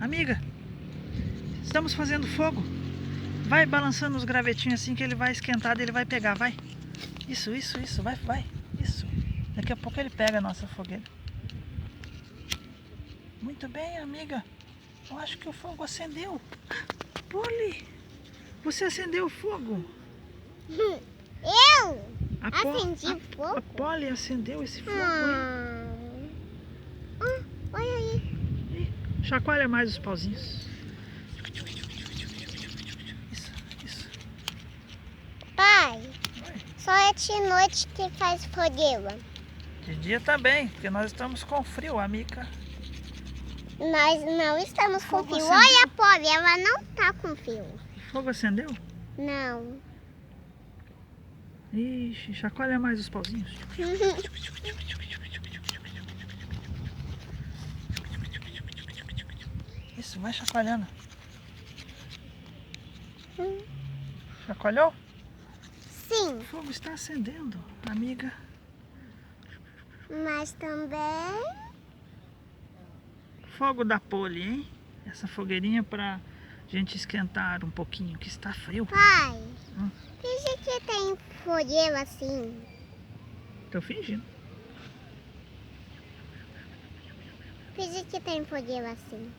Amiga, estamos fazendo fogo. Vai balançando os gravetinhos assim que ele vai esquentar e ele vai pegar, vai. Isso, vai, isso. Daqui a pouco ele pega a nossa fogueira. Muito bem, amiga. Eu acho que o fogo acendeu. Polly, você acendeu o fogo. Eu acendi o fogo? A Polly acendeu esse fogo, hein? Olha aí. Chacoalha mais os pauzinhos. Isso. Pai, Vai. só é de noite que faz fogueira. De dia também, porque nós estamos com frio, amiga. Nós não estamos com Fogo fio. acendeu. Olha a Polly, ela não tá com fio. O fogo acendeu? Não. Ixi, chacoalha mais os pauzinhos. Isso, vai chacoalhando. Chacoalhou? Sim, O fogo está acendendo, amiga. mas também... Fogo da Polly, hein? Essa fogueirinha pra gente esquentar um pouquinho, que está frio. Pai, finge que tem fogueira assim. Tô fingindo. Finge que tem fogueira assim.